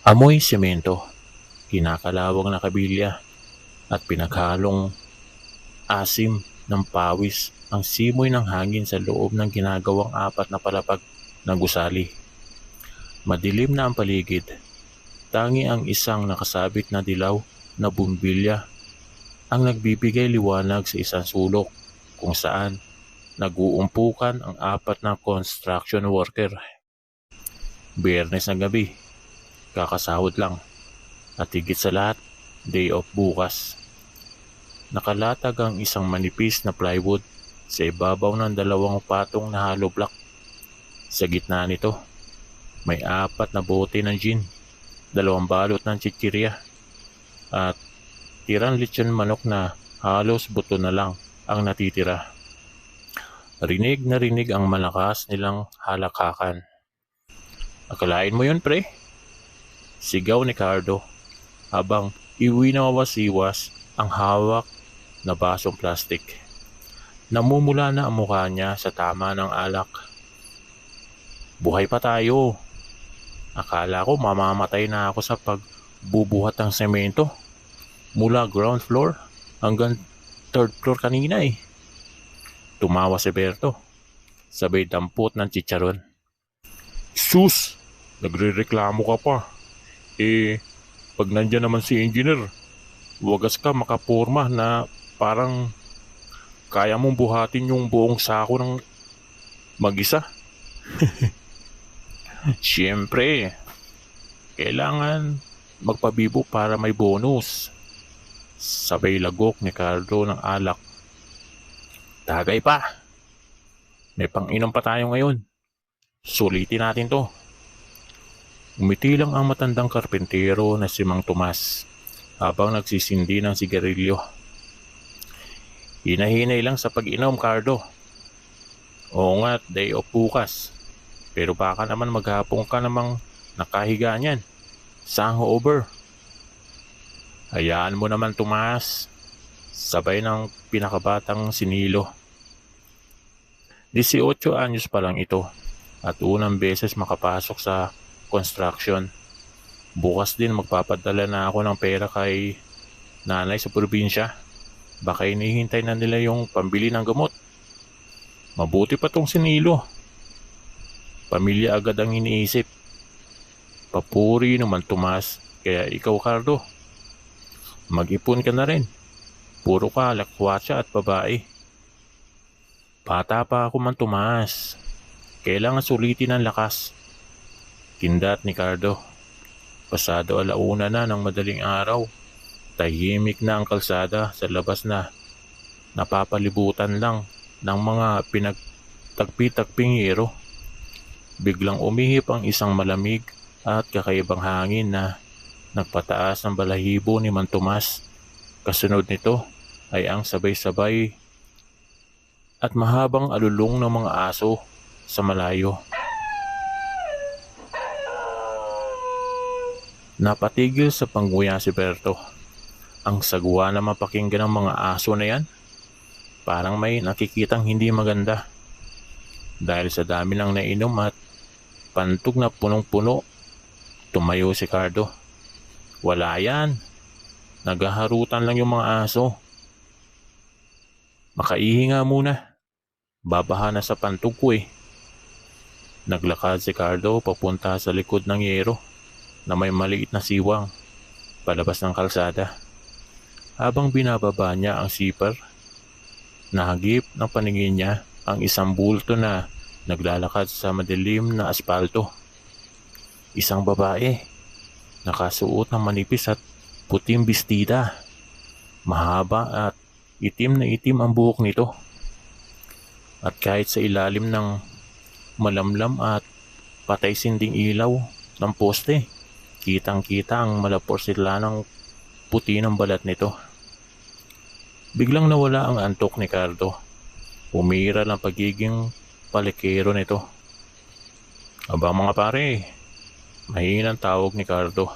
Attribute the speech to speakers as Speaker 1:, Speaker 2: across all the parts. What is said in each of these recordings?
Speaker 1: Amoy semento, kinakalawang na kabilya, at pinaghalong asim ng pawis ang simoy ng hangin sa loob ng ginagawang apat na palapag na gusali. Madilim na ang paligid. Tangi ang isang nakasabit na dilaw na bumbilya ang nagbibigay liwanag sa isang sulok kung saan nag-uumpukan ang apat na construction worker. Biyernes na gabi, kakasahod lang, at higit sa lahat, day off bukas. Nakalatag ang isang manipis na plywood sa ibabaw ng dalawang patong na hollow block. Sa gitna nito, may apat na bote ng gin, 2 balot ng chichirya, at tirang lechon manok na halos buto na lang ang natitira. Rinig na rinig ang malakas nilang halakhakan. "Akalain mo yun, pre?" sigaw ni Cardo habang iwinawasiwas ang hawak na basong plastik. Namumula na ang mukha niya sa tama ng alak. "Buhay pa tayo. Akala ko mamamatay na ako sa pagbubuhat ng semento. Mula ground floor hanggang third floor kanina eh." Tumawa si Berto, sabay dampot ng chicharon. "Sus! Nagrereklamo ka pa. Pag nandyan naman si engineer, wagas ka makaporma na parang kaya mong buhatin yung buong sako ng mag-isa." "Siyempre, kailangan magpabibo para may bonus." Sabay lagok ni Carlo ng alak. "Tagay pa. May pang-inom pa tayo ngayon. Sulitin natin to." Umiti lang ang matandang karpentero na si Mang Tomas habang nagsisindi ng sigarilyo. "Hinahinay lang sa pag-inom, Carlo. Oo nga, day off bukas. Pero baka naman maghapon ka namang nakahiga niyan sa hangover." "Hayaan mo naman, Tomas." Sabay ng pinakabatang sinilo. 18 anyos pa lang ito at unang beses makapasok sa construction. Bukas din magpapadala na ako ng pera kay nanay sa probinsya. Baka inihintay na nila yung pambili ng gamot. Mabuti pa tong sinilo. Pamilya agad ang iniisip. Papuri naman Tomas, kaya ikaw Carlo, mag-ipon ka na rin. Puro ka lakwatsa at babae. "Bata pa ako man Tomas. Kailangan sulitin ang lakas." Kindat ni Cardo. Pasado 1:00 na ng madaling araw. Tahimik na ang kalsada sa labas na napapalibutan lang ng mga pinagtagpi-tagping yero. Biglang umihip ang isang malamig at kakaibang hangin na nagpataas ng balahibo ni Man Tomas. Kasunod nito ay ang sabay-sabay at mahabang alulong ng mga aso sa malayo. Napatigil sa pangguya si Berto. Ang sagwa na mapakinggan ng mga aso na yan. Parang may nakikitang hindi maganda. Dahil sa dami ng nainom at pantog na punong-puno, tumayo si Cardo. "Wala yan. Naghaharutan lang yung mga aso. Makaihi nga muna. Babaha na sa pantog ko eh." Naglakad si Cardo papunta sa likod ng yero na may maliit na siwang palabas ng kalsada. Habang binababa niya ang zipper, nahagip ng paningin niya ang isang bulto na naglalakad sa madilim na aspalto. Isang babae, nakasuot ng manipis at puting bestida. Mahaba at itim na itim ang buhok nito. At kahit sa ilalim ng malamlam at patay sinding ilaw ng poste, kitang-kita ang malaporsilanang puti ng balat nito. Biglang nawala ang antok ni Cardo. Umira ang pagiging palikero nito. "Aba mga pare," mahinang tawag ni Cardo.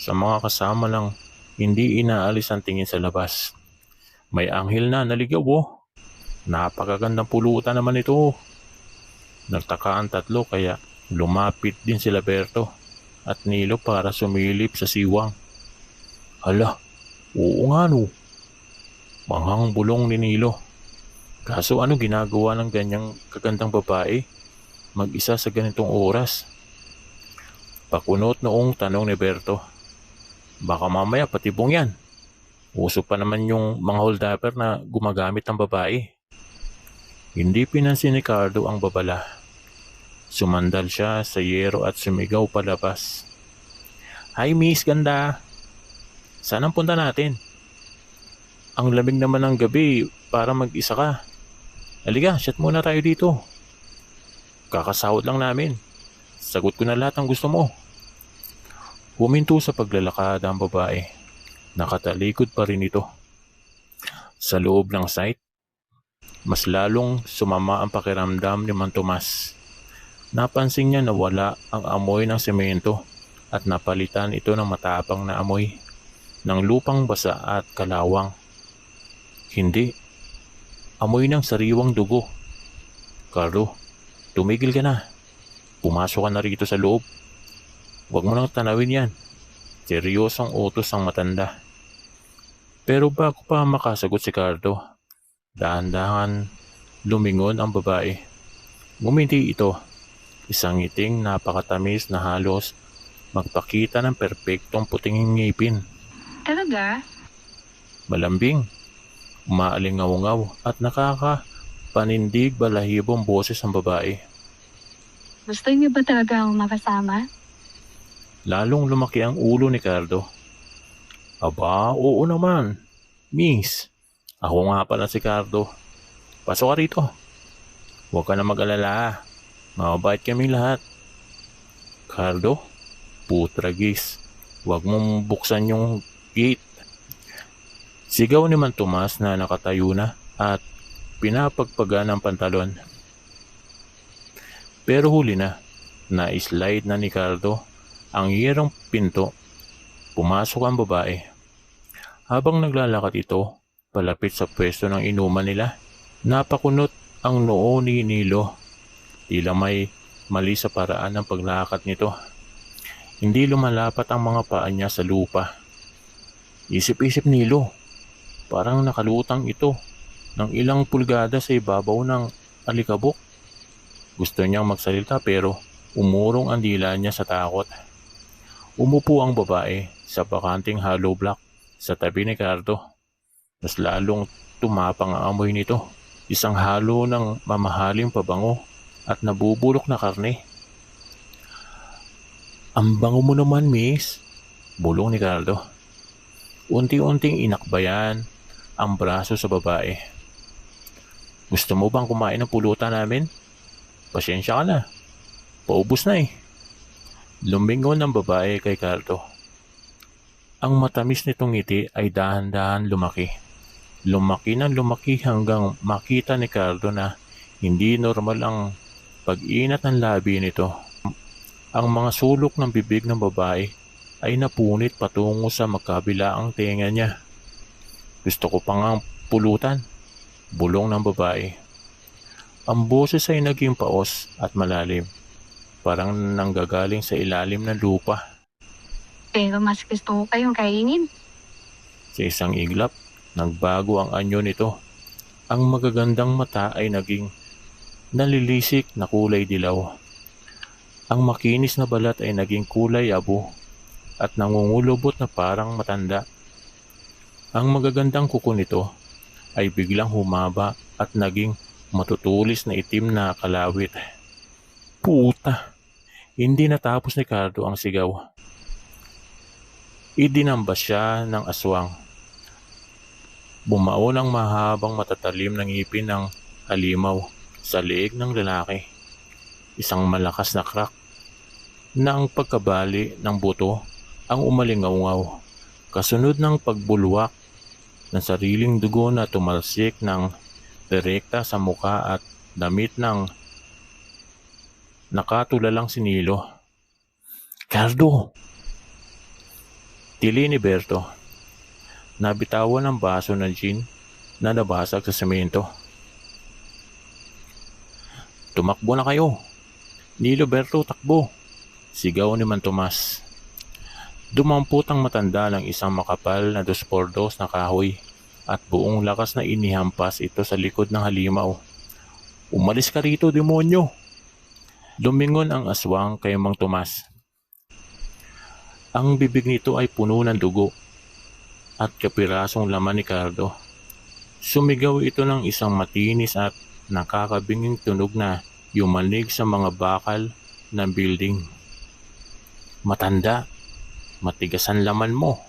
Speaker 1: Sa mga kasama lang, hindi inaalis ang tingin sa labas. "May anghel na naligaw oh. Napakagandang pulutan naman ito." Nagtaka ang tatlo kaya lumapit din sila Berto. at Nilo para sumilip sa siwang. Hala, oo nga no. Manghang bulong ni Nilo. Kaso ano ginagawa ng ganyang kagandang babae mag-isa sa ganitong oras? Pakunot noong tanong ni Berto. Baka mamaya patibong yan. Uso pa naman yung mga holdapper na gumagamit ng babae. Hindi pinansin ni Cardo ang babala. Sumandal siya sa yero at sumigaw palabas. Hi Miss Ganda! Saan ang punta natin? Ang lamig naman ng gabi para mag-isa ka. Halika, chat muna tayo dito. Kakasahod lang namin. Sagot ko na lahat ng gusto mo. Huminto sa paglalakad ang babae. Nakatalikod pa rin ito. Sa loob ng site, mas lalong sumama ang pakiramdam ni Mang Tomas. Napansin niya na wala ang amoy ng semento at napalitan ito ng matapang na amoy ng lupang basa at kalawang. Hindi. Amoy ng sariwang dugo. Carlo, tumigil ka na. Pumasok ka na rito sa loob. Huwag mo nang tanawin yan. Seryosong utos ang matanda. Pero bago pa makasagot si Carlo, dahan-dahan lumingon ang babae. Ngumiti ito. Isang ngiting napakatamis na halos magpakita ng perpektong puting ngipin.
Speaker 2: Talaga?
Speaker 1: Malambing, umaalingaw-ngaw at nakakapanindig balahibong boses ng babae.
Speaker 2: Gusto niyo ba talaga akong makasama?
Speaker 1: Lalong lumaki ang ulo ni Cardo. Aba, oo naman. Miss, ako nga pala si Cardo. Pasok ka rito. Huwag ka na mag-alala. Mababait kaming lahat. Cardo, putragis. Huwag mong buksan yung gate. Sigaw ni Mang Tomas na nakatayo na at pinapagpaga ng pantalon. Pero huli na, na-slide na ni Cardo ang yerong pinto. Pumasok ang babae. Habang naglalakad ito, palapit sa pwesto ng inuman nila, napakunot ang noo ni Nilo. Tila may mali sa paraan ng paglakad nito. Hindi lumalapat ang mga paa niya sa lupa. Isip-isip Nilo, parang nakalutang ito ng ilang pulgada sa ibabaw ng alikabok. Gusto niyang magsalita pero umurong ang dila niya sa takot. Umupo ang babae sa bakanting hollow block sa tabi ni Cardo. Mas lalong tumapang ang amoy nito. Isang halo ng mamahaling pabango at nabubulok na karne. Ang bango mo naman, miss, bulong ni Cardo. Unti-unting inakbayan ang braso sa babae. Gusto mo bang kumain ng pulutan namin? Pasensya ka na. Paubos na eh. Lumingon ng babae kay Cardo. Ang matamis nitong ngiti ay dahan-dahan lumaki. Lumaki ng lumaki hanggang makita ni Cardo na hindi normal ang pag-inat ng labi nito. Ang mga sulok ng bibig ng babae ay napunit patungo sa magkabilaang tenga niya. Gusto ko pang ang pulutan, bulong ng babae. Ang boses ay naging paos at malalim, parang nanggagaling sa ilalim ng lupa.
Speaker 2: Pero mas gusto ko kayong kainin.
Speaker 1: Sa isang iglap, nagbago ang anyo nito. Ang magagandang mata ay naging nalilisik na kulay dilaw. Ang makinis na balat ay naging kulay abo at nangungulubot na parang matanda. Ang magagandang kuko nito ay biglang humaba at naging matutulis na itim na kalawit. Puta! Hindi natapos ni Cardo ang sigaw. Idinambas siya ng aswang. Bumao ng mahabang matatalim ng ngipin ng halimaw sa leeg ng lalaki. Isang malakas na crack na ang pagkabali ng buto ang umalingaw-ngaw. Kasunod ng pagbulwak ng sariling dugo na tumalsik ng direkta sa muka at damit ng nakatulalang si Nilo. Cardo! Tili ni Berto. Nabitawan ang baso ng gin na nabasag sa semento. Tumakbo na kayo. Nilo, Berto, takbo. Sigaw ni Man Tomas. Dumampot ang matanda ng isang makapal na 2x2 na kahoy at buong lakas na inihampas ito sa likod ng halimaw. Umalis ka rito, demonyo! Lumingon ang aswang kay Mang Tomas. Ang bibig nito ay puno ng dugo at kapirasong laman ni Cardo. Sumigaw ito ng isang matinis at nakakabinging tunog na yumanig sa mga bakal ng building. Matanda, matigas ang laman mo.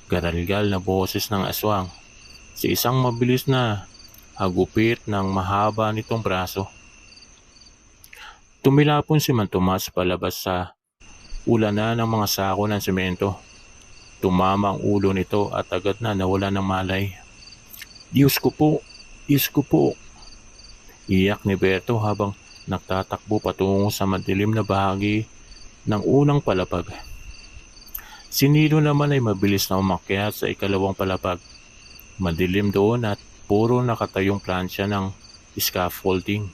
Speaker 1: Garalgal na boses ng aswang sa isang mabilis na hagupit ng mahaba nitong braso. Tumilapon si Man Tomas palabas sa ulanan ng mga sako ng semento. Tumama ang ulo nito at agad na nawala ng malay. Diyos ko po! Diyos ko po! Iyak ni Berto habang nagtatakbo patungo sa madilim na bahagi ng unang palapag. Si Nilo naman ay mabilis na umakyat sa ikalawang palapag. Madilim doon at puro nakatayong plansya ng scaffolding.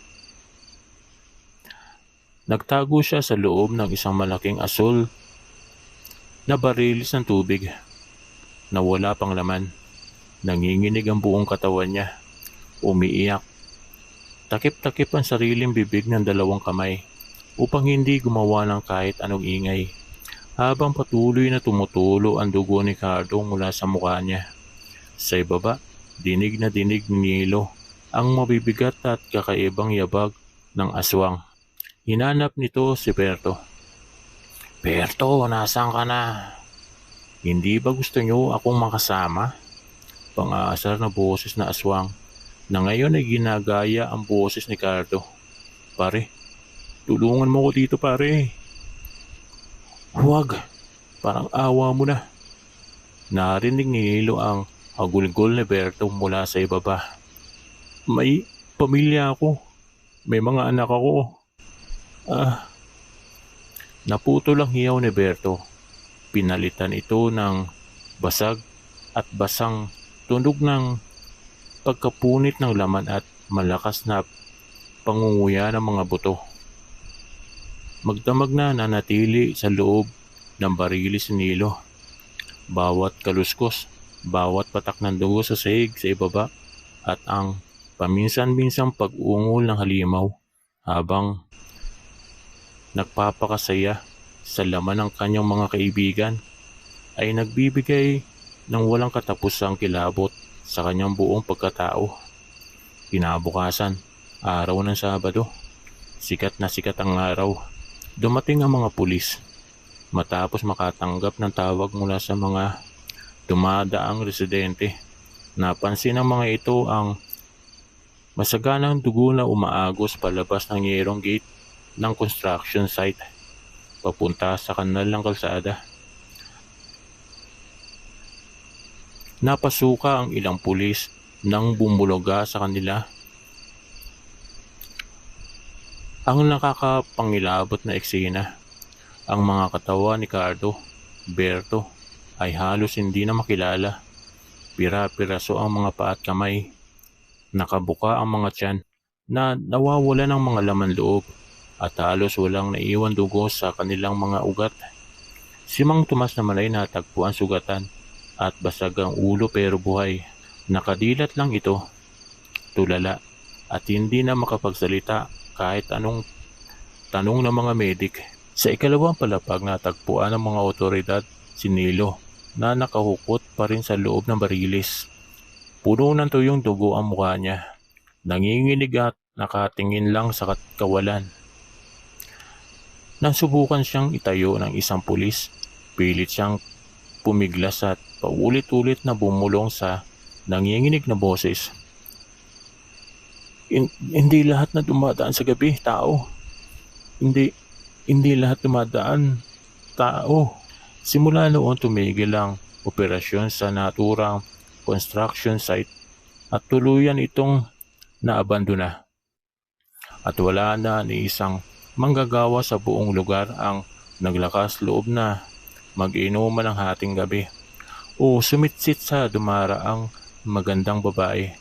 Speaker 1: Nagtago siya sa loob ng isang malaking asul na barilis ng tubig na wala pang laman. Nanginginig ang buong katawan niya. Umiiyak. Takip-takip ang sariling bibig ng dalawang kamay upang hindi gumawa ng kahit anong ingay. Habang patuloy na tumutulo ang dugo ni Cardo mula sa mukha niya. Sa ibaba, dinig na dinig ni Nilo ang mabibigat at kakaibang yabag ng aswang. Hinanap nito si Berto. Berto, nasaan ka na? Hindi ba gusto niyo akong makasama? Pang-aasar na boses na aswang na ngayon ay ginagaya ang boses ni Cardo. Pare, tulungan mo ko dito pare. Huwag, parang awa mo na. Narinig ni Nilo ang agulgol ni Berto mula sa ibaba. May pamilya ako. May mga anak ako. Naputol ang hiyaw ni Berto. Pinalitan ito ng basag at basang tunog ng pagkapunit ng laman at malakas na pangunguya ng mga buto. Magdamag na nanatili sa loob ng barilis ni Nilo. Bawat kaluskos, bawat patak ng dugo sa sahig sa ibaba at ang paminsan-minsang pag-ungol ng halimaw habang nagpapakasaya sa laman ng kanyang mga kaibigan ay nagbibigay ng walang katapusang kilabot sa kanyang buong pagkatao. Kinabukasan, araw ng Sabado, sikat na sikat ang araw. Dumating ang mga pulis matapos makatanggap ng tawag mula sa mga dumadaang residente. Napansin ng mga ito ang masaganang dugo na umaagos palabas ng yerong gate ng construction site papunta sa kanal ng kalsada. Napasuka ang ilang pulis nang bumulaga sa kanila. Ang nakakapangilabot na eksena, ang mga katawan ni Cardo, Berto ay halos hindi na makilala. Pira-piraso ang mga paa at kamay. Nakabuka ang mga tiyan na nawawala ng mga laman loob at halos walang naiwan dugo sa kanilang mga ugat. Si Mang Tomas naman ay natagpuan sugatan at basag ang ulo pero buhay. Nakadilat lang ito, tulala at hindi na makapagsalita kahit anong tanong ng mga medik. Sa ikalawang palapag natagpuan ng mga otoridad si Nilo na nakahukot pa rin sa loob ng barilis. Puno ng tuyong dugo ang mukha niya. Nanginginig at nakatingin lang sa kawalan. Nang subukan siyang itayo ng isang pulis, pilit siyang pumiglas at paulit-ulit na bumulong sa nanginginig na boses. Hindi lahat na dumadaan sa gabi, tao. Hindi lahat dumadaan, tao. Simula noon tumigil ang operasyon sa naturang construction site at tuluyan itong naabandona. At wala na ni isang manggagawa sa buong lugar ang naglakas loob na mag-inuman ng hating gabi o sumitsit sa dumaraang magandang babae.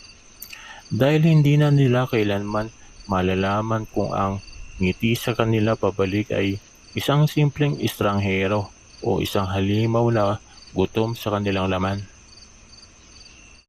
Speaker 1: Dahil hindi na nila kailanman malalaman kung ang ngiti sa kanila pabalik ay isang simpleng estranghero o isang halimaw na gutom sa kanilang laman.